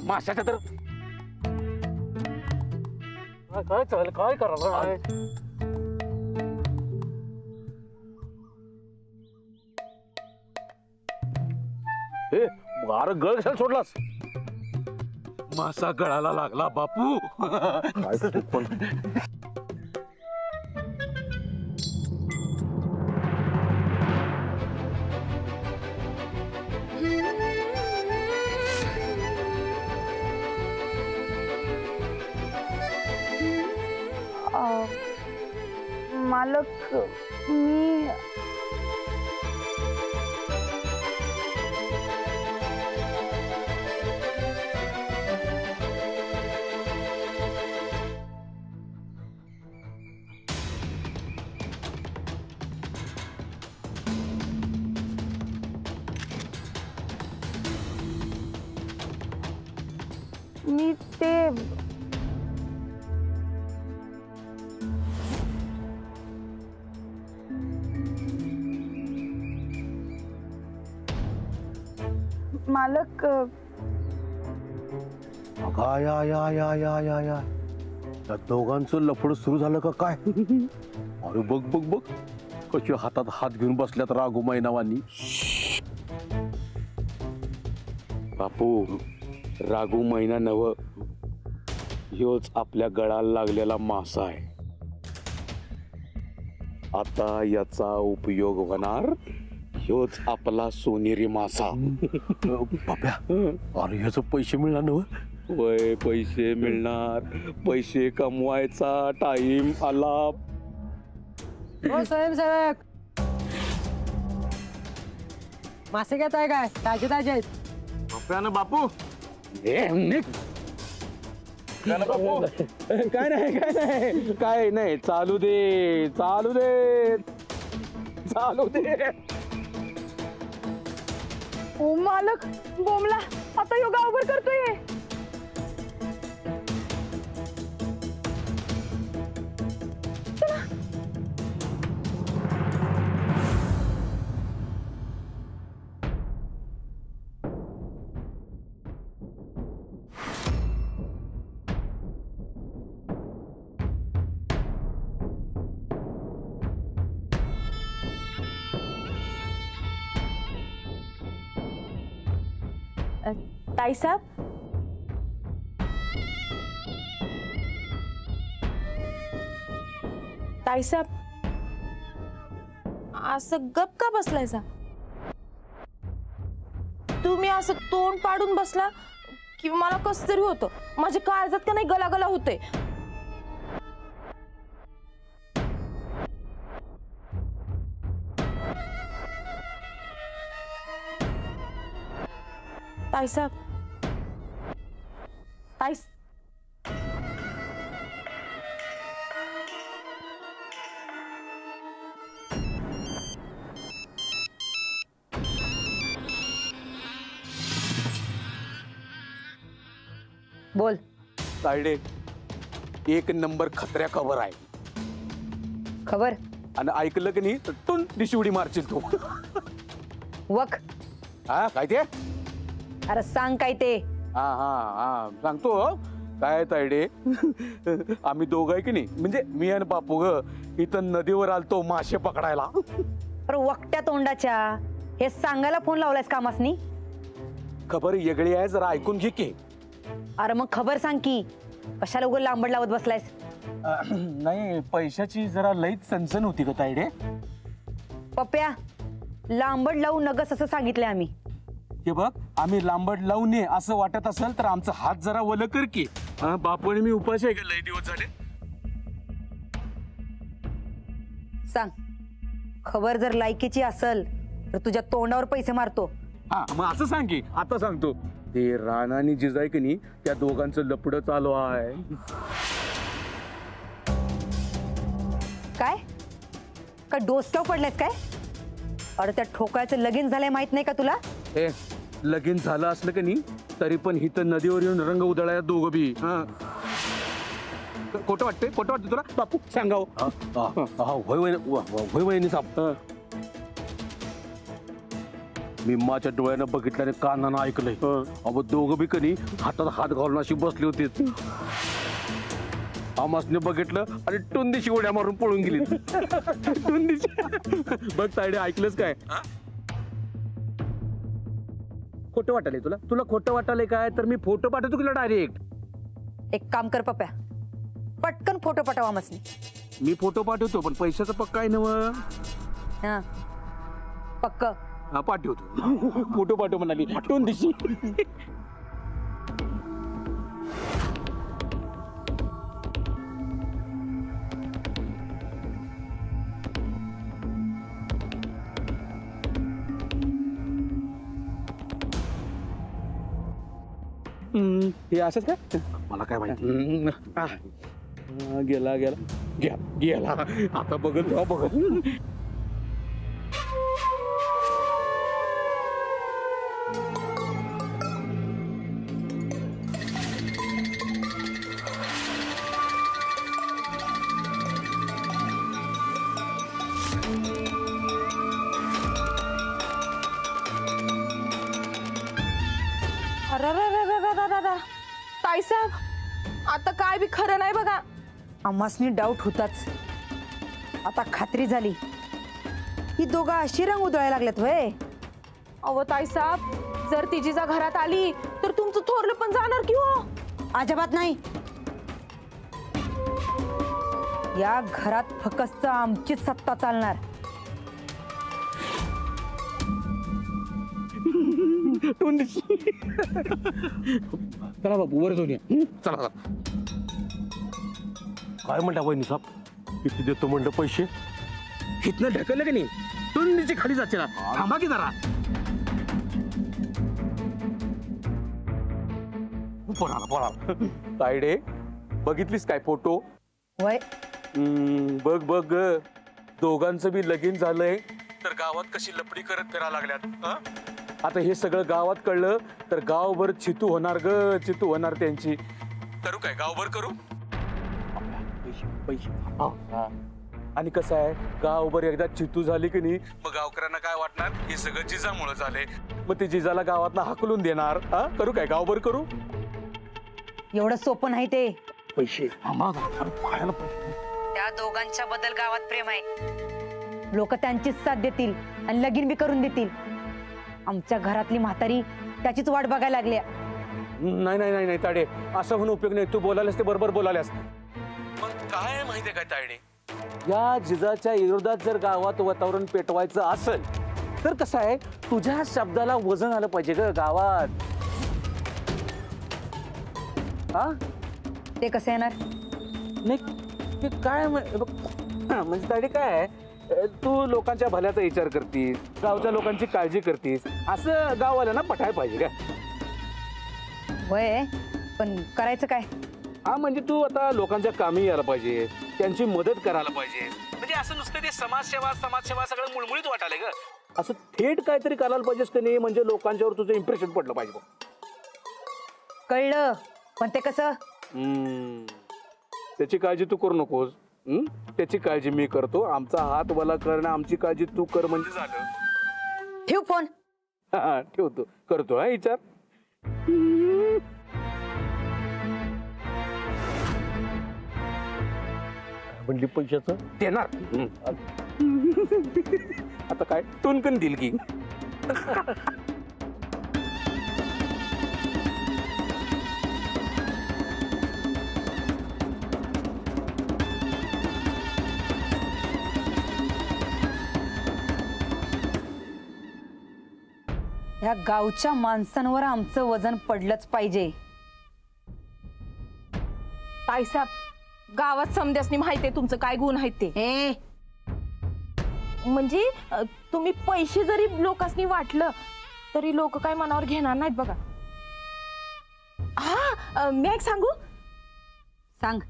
माशाच्या तर काय चालेल काय करायला हे बार गळ कशाला सोडलास मासा गळाला लागला बापू काय पण मालक मी ते मालक या त्या दोघांचं लफड सुरू झालं का काय अरे बघ बघ बघ कशी हातात हात घेऊन बसल्यात राघुमाई नावानी बापू राघू महिना नव ह्योच आपल्या गळाला लागलेला मासा आहे आता याचा उपयोग होणार ह्योच आपला सोनेरी मासा बाप्या अरे ह्याच पैसे मिळणार नव वय पैसे मिळणार पैसे कमवायचा टाइम आला स्वयंसेवक मासे घेत आहे काय ताजे ताजे आहेत बाप्यानं बापू काय नाही काय नाही चालू दे चालू दे चालू दे ओ मालक बोमला आता योगा अवघड करतोय ताईसाहेब ताईसाहेब असं गप का बसलायसा तुम्ही असं तोंड पाडून बसला की मला कस तरी होतं माझ्या काळजात का नाही गलागला होते ताईसाहेब ताईस बोल तायडे एक नंबर खतऱ्या खबर आहे खबर आणि ऐकलं की नाही तर टून दिशिवडी मारशील तू वक हा काय ते अरे सांग काय ते हा हा हा सांगतो काय तायडे आम्ही दोघं आहे की नाही म्हणजे मी आणि बापू ग इथं नदीवर आलतो मासे पकडायला अरे वकट्या तोंडाच्या हे सांगायला फोन लावलायस कामासनी खबर वेगळी आहे जरा ऐकून घे की अरे मग खबर सांग की कशाला उघड लांबड लावत बसलायस नाही पैशाची जरा लईच सनसन होती का तायडे पप्प्या लांबड लावू नगस असं सांगितलंय आम्ही हे बघ आम्ही लांबड लावू नये असं वाटत असेल तर आमचा हात जरा वल कर की बापू आणि मी उपाशी आहे का लई दिवस झाले सांग खबर जर लायकीची असेल तर तुझ्या तोंडावर पैसे मारतो हा मग असं सांग की आता सांगतो ते राणा आणि जिजाई की नाही त्या दोघांचं लपड चालू आहे काय का डोसक्यावर पडलायस काय अरे त्या ठोकायचं लगीन झालंय माहित नाही का तुला ए लगीन झालं असलं की नाही तरी पण हिथं नदीवर येऊन रंग उधळाया दोघं बी खोटं वाटतंय तुला बापू सांगाव होय वहिनी साहेब मी माझ्या डोळ्यानं बघितल्याने कानानं ऐकलंय. अहो दोघं बी कनी हातात हात घालून अशी बसली होती. आमासने बघितलं आणि टुंदीशी उड्या मारून पळून गेली. टुंदीशी बघ तायडे, ऐकलंच काय? खोटं वाटायलंय तुला? तुला खोटं वाटायलंय काय? तर मी फोटो पाठवतो तुला डायरेक्ट. एक काम कर पप्या, पटकन फोटो पाठवा मसनी. मी फोटो पाठवतो, पण पैशाचं पक्का आहे नव? हा पक्क. हा पाठवतो. फोटो पाठव म्हणाली टुंदीशी. हे असंच काय? मला काय माहिती. गेला गेला गेला. आता बघत तेव्हा बघत. अरररररररररर. ताईसाहेब, आता काय बी खरं नाही बघा. आम्हासनी डाऊट होताच, आता खात्री झाली. ही दोघं अशी रंग उधळायला लागलेत वय. अहो ताईसाहेब, जर ती जिजा घरात आली तर तुमचं थोरलं पण जाणार की हो? अजिबात नाही. या घरात फक्त आमचीच सत्ता चालणार. चला बापू वर जाऊन या. चला. काय म्हणता वहिनी साहेब? किती देतो म्हणलं पैसे? इथनं ढकललं की नाही टुंडीची खाली जाते ना. थांबा की जरा. पोराला तायडे, बघितलीस काय फोटो? वय बघ बघ, दोघांचं बी लगीन झालंय तर गावात कशी लपडी करत फिरायला लागल्यात. आता हे सगळं गावात कळलं तर गावभर चितू होणार ग, चितू होणार त्यांची. करू काय, गावभर करू? पैसे. आणि कसं आहे, गावभर एकदा चितू झाली की नाही मग गावकऱ्यांना काय वाटणार, हे सगळं जिजामुळे झाले. मग ते जिजाला गावातला हाकलून देणार. करू काय, गावभर करू? एवढं सोपं नाही ते. पैसे त्या दोघांच्या बद्दल गावात प्रेम आहे. लोक त्यांचीच साथ देतील आणि लगीन बी करून देतील. आमच्या घरातली म्हातारी त्याचीच वाट बघायला लागली. नाही नाही नाही नाही ताडे, असं म्हणून उपयोग नाही. तू बोलायलास ते बरोबर बोलायलास. पण काय माहितीये काय तायडे, या जिजाच्या विरोधात जर गावात वातावरण पेटवायचं असेल तर कसं आहे, तुझ्या शब्दाला वजन आलं पाहिजे ग गावात. ते कसं येणार? नाही ते काय म्हणजे तायडे काय आहे, तू लोकांच्या भल्याचा विचार करतीस, गावच्या लोकांची काळजी करतीस, असं गाववाल्यांना पटायला पाहिजे का? वय पण करायचं काय? म्हणजे तू आता लोकांच्या कामी यायला पाहिजे, त्यांची मदत करायला पाहिजे. म्हणजे असं नुसतं ते समाजसेवा सगळं मुळमुळीत वाटायला ग. असं थेट काहीतरी करायला पाहिजेस का नाही, म्हणजे लोकांच्यावर तुझं इम्प्रेशन पडलं पाहिजे. कळलं, पण ते कसं? त्याची काळजी तू करू नकोस. त्याची काळजी मी करतो. आमचा हात वला करणं, आमची काळजी तू कर म्हणजे झालं. ठेव फोन. ठेवतो, करतो विचार. म्हणली पैशाचं देणार. आता काय टुनकन दिल की. ह्या गावच्या माणसांवर आमचं वजन पडलंच पाहिजे. ताईसाहेब, गावात समध्यासनी माहिती आहे तुमचं काय गुण आहेत ते. म्हणजे तुम्ही पैसे जरी लोकांनी वाटलं तरी लोक काय मनावर घेणार नाहीत बघा. मी एक सांगू? सांग.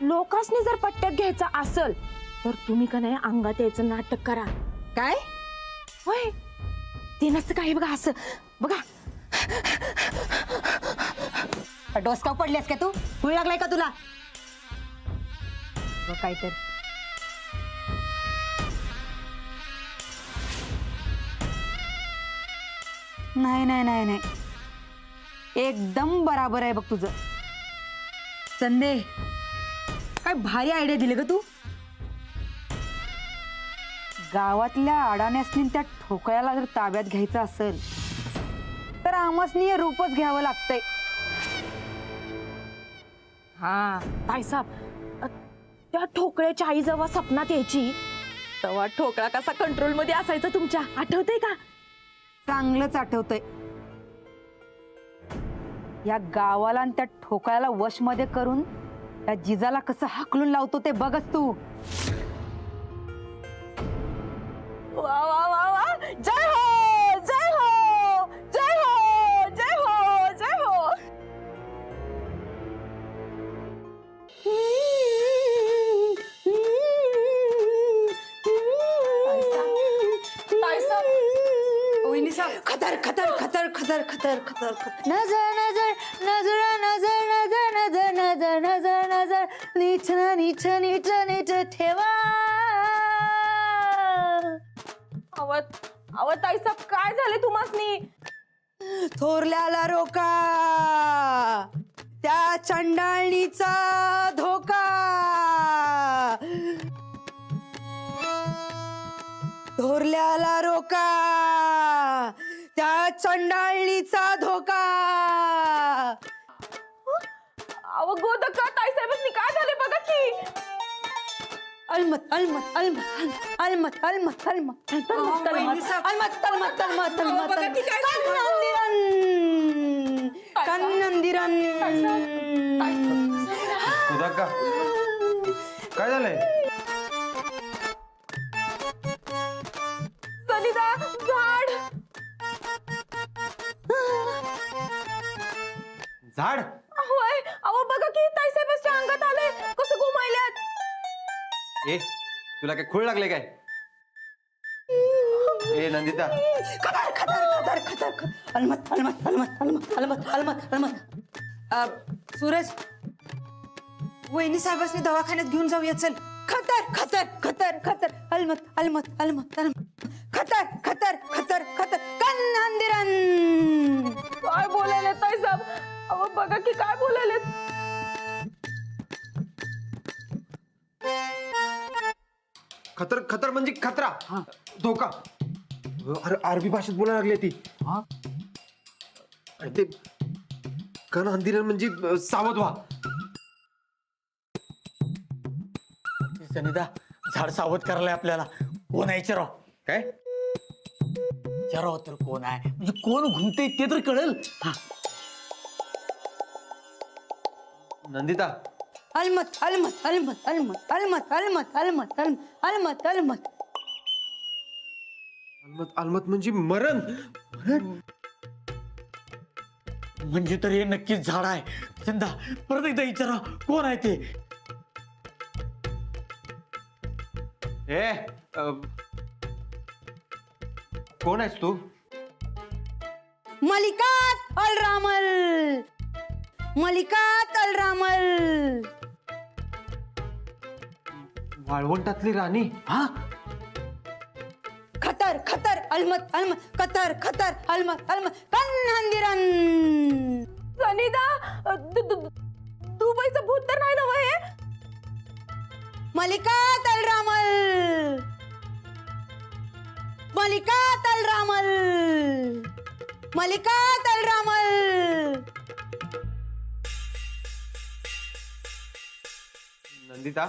लोकांनी जर पट्ट्यात घ्यायचं असल तर तुम्ही का नाही अंगात यायचं नाटक करा. काय? होय, ते नसतं काय बघा, असं बघा. डोसकाव पडल्यास का तू? हुळ लागलाय का तुला? काय तर नाही नाही नाही नाही, एकदम बराबर आहे बघ तुझं. संदे, काय भारी आयडिया दिली ग तू. गावातल्या अडाण्यासनी त्या ठोकळ्याला जर ताब्यात घ्यायचं असेल तर आमासनी हे रूपच घ्यावं लागतंय. हा ताईसाब, त्या ठोकळ्याची आई जेव्हा सपनात यायची तेव्हा ठोकळा कसा कंट्रोल मध्ये असायचा तुमच्या, आठवतंय का? चांगलंच आठवतंय. या गावाला आणि त्या ठोकळ्याला वश मध्ये करून त्या जिजाला कसं हाकलून लावतो ते बघच तू. वा वा वा वा, जय हो जय हो जय हो जय हो जय हो. खतर खतर खतर खतर खतर खतर खतर. नजर नजर नजर नजर नजर नजर नजर नजर नजर नीच नीच नीच नीच ठेवा. अव ताईसाब, काय झाले तुम्हासनी? थोरल्याला रोका, त्या चंडाळणीचा धोका. थोरल्याला रोका, त्या चंडाळणीचा धोका. अव गोदका, ताईसाहेबांनी काय झाले बघा की. अलमत अलमत अलमत अलमत अलमत अलमत अलमत अलमत अलमत अलमत अलमत कन्नंदिरन. सुधाका, काय झालंय? सनिदा, झाड झाड? होय. अहो बघा की, ताईसाहेबांच्या अंगात आले, कसं घुमायल्यात. ए, तुला काय खूळ लागले काय? ए नंदिता, खतर खतर खतर खतर खतर अलमत अलमत अलमत अलमत अलमत अलमत अलमत. सूरज, वहिनी साहेबांनी दवाखान्यात घेऊन जाऊया चल. खतर खतर खतर खतर अलमत अलमत अलमत अलमत खतर खतर खतर खतर कन्नंदिरन. काय बोलायले ताईसाहेब? अहो बघा की, काय बोलायले. खतर खतर म्हणजे खतरा, धोका. अरे अरबी भाषेत बोलायला लागली ती. अरे ते कण अंदिरन म्हणजे सावध व्हा. सनिदा, झाड सावध करायला आपल्याला. कोण आहे विचाराव? काय? विचाराव तर कोण आहे, म्हणजे कोण घुमते ते तर कळेल. नंदिता, अलमत अलमत अलमत अलमत अलमत अलमत अलमत अलमत अलमत. अलमत अलमत म्हणजे मरण. मरण म्हणजे तर हे नक्कीच झाड आहे. चंदा, परत एकदा विचारा कोण आहे ते. ए, कोण आहेस तू? मलिकात अल रामल, मलिकात अल रामल. वाळवंटातली राणी. हा, खतर खतर अलमत अलमत खतर खतर अलमत अलमत कन्नंदिरन. सनिदा, दुबईचं भूत तर नाही ना हे? मलिकात अल रामल, मलिकात अल रामल, मलिकात अल रामल. नंदिता,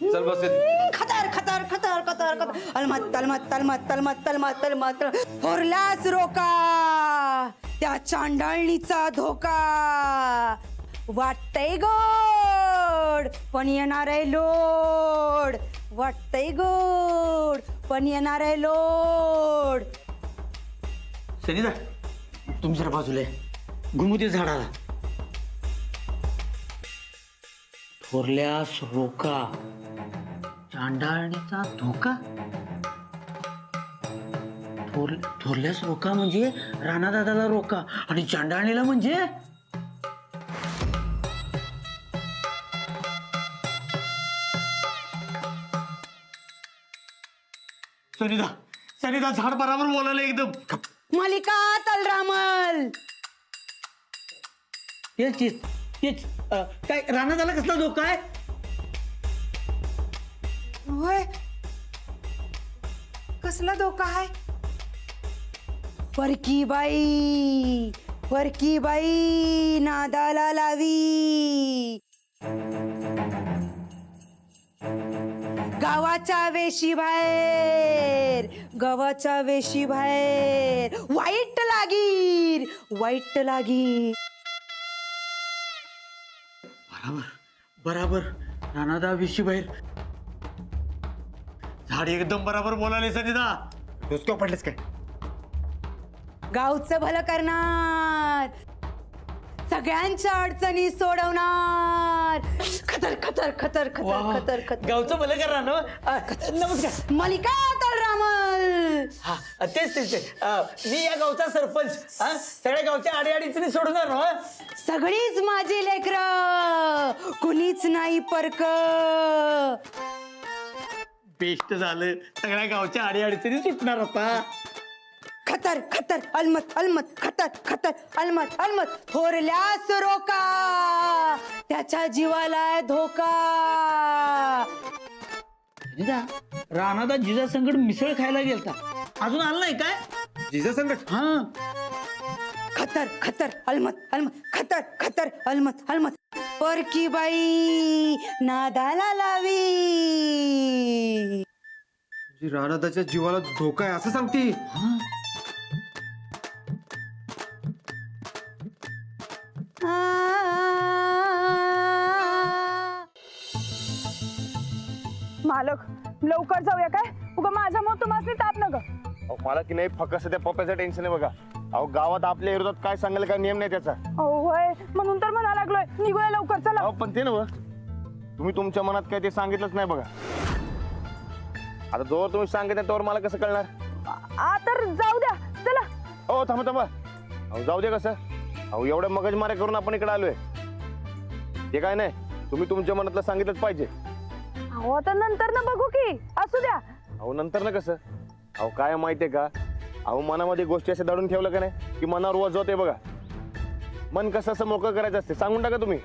चल बस. खतर खतर खतर खतर खतर अलमत अलमत अलमत अलमत अलमत अलमत. थोरल्यास रोका, त्या चांडाळणीचा धोका. वाटतंय गोड पण येणार आहे लोड. वाटतंय गोड पण येणार आहे लोड. सनिदा, तुम्ही जरा बाजूला आहे. घुमू दे झाडाला. थोरल्यास रोका, चांडाळणीचा धोका. थोरल्यास रोका म्हणजे राणादादाला रोका, आणि चांडाळणीला म्हणजे सुनिदा, सनीदा झाड बराबर बोलायला एकदम. मालिका तलरामल. तेच तेच तेच काय रानात आला कसला धोका आहे? होय, कसला धोका आहे? परकी बाई नादाला लावी. गावाच्या वेशी बाहेर वाईट लागीर. बराबर रानादा विशी बाहेर झाड एकदम बराबर बोलायला सनीदा. डोसक्यावर पडलेस काय? गावचं भलं करणार, सगळ्यांच्या अडचणी सोडवणार. खतर खतर खतर खतर खतर खतर. गावचं भलं करा ना. नमस्कार. मालिका तलरामल. हा तेच तेच तेच. मी या गावचा सरपंच. सगळ्या गावच्या अडीअडचणी सोडणार ना. सगळीच माझी लेकरं, कुणीच नाही परक. बेस्ट झालं, सगळ्या गावच्या अडीअडचणी सुटणार आता. खतर खतर अलमत खतर खतर अलमत थोरल्यास रोका, त्याच्या जीवाला धोका. राणादा जिजा संकट मिसळ खायला गेलता, अजून आला नाही काय? जिजा संकट? हा. खतर खतर अलमत खतर खतर अलमत परकी बाई नादाला लावी. रानादाच्या जीवाला धोका आहे असं सांगते. मालक लवकर जाऊया काय? उगा माझ्यामुळे तुम्हाला ताप नका. अहो मला की नाही फक्त सध्या पप्प्याचं टेन्शन आहे बघा. अहो गावात आपल्या विरोधात काय सांगाल काय नियम नाही त्याचा. होय, म्हणून तर म्हणा लागलोय निघूया लवकर चला. अहो पण ते ना तुम्ही तुमच्या मनात काय ते सांगितलंच नाही बघा. आता जोवर तुम्ही सांगितलं तोवर मला कसं कळणार? तर जाऊ द्या चला. हो थांबा. अहो जाऊ दे कसं? अहो एवढं मगजमाऱ्या करून आपण इकडे आलोय. ते काय नाही, तुम्ही तुमच्या मनातलं सांगितलंच पाहिजे. अहो आता नंतर ना बघू की, असू द्या. अहो नंतर ना कसं? अहो काय माहितीये का, अहो मनामध्ये गोष्टी असे दडून ठेवलं का नाही की मनावर वज होते बघा. मन कसं असं मोकळं करायचं असते, सांगून टाका तुम्ही.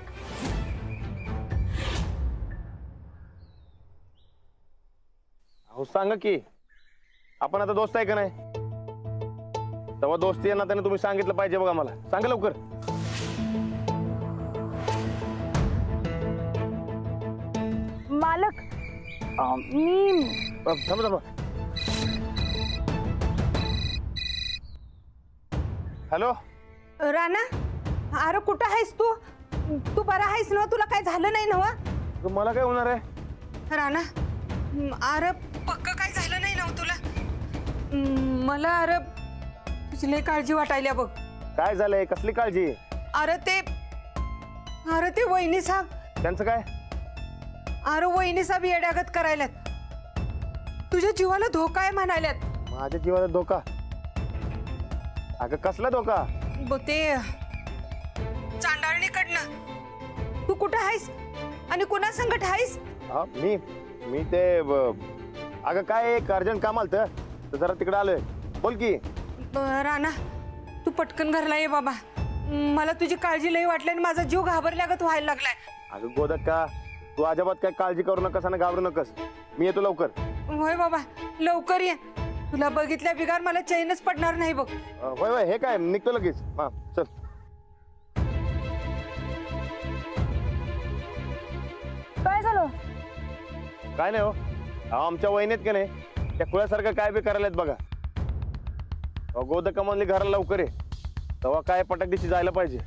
अहो सांगा की, आपण आता दोस्त आहे का नाही? तेव्हा दोस्ती आहे ना, त्याने तुम्ही सांगितलं पाहिजे बघा मला. सांगा लवकर. मालक मी थांबा. हॅलो राणा, अरे कुठं आहेस तू? तू बरा आहेस ना? तुला काय झालं नाही ना? मला काय होणार आहे? राणा, अरे पक्क काय झालं नाही ना तुला? मला अरे तुझी लय काळजी वाटायला बघ. काय झालंय? कसली काळजी? अरे ते वहिनी साहेब. त्यांचं काय? अरे वहिनी साहेब येड्यागत करायल्यात, तुझ्या जीवाला धोका आहे म्हणाल्यात. माझ्या जीवाला धोका? अगं कसला धोका? ते चांडाळणीकडनं. तू कुठं आहेस आणि कुणा संकट आहेस? हा मी ते अगं काय एक अर्जंट काम आलतं तर जरा तिकडे आलोय. बोल की. राणा, तू पटकन घरला ये बाबा. मला तुझी काळजी लई वाटली आणि माझा जीव घाबरल्यागत व्हायला लागलाय. अगं गोदक का, तू अजिबात काय काळजी करू नकस आणि घाबरू नकस. मी येतो लवकर. होय बाबा, लवकर ये. तुला बघितल्या बिगार मला चैनच पडणार नाही बघ. होय हे काय, निघतो लगेच. हा चल. काय झालं? काय नाही हो, आमच्या वहिनीत का नाही त्या खुळ्यासारखं काय बी करायलात बघा. गोदका म्हणली घराला लवकर आहे, तेव्हा काय पटक दिवशी जायला पाहिजे.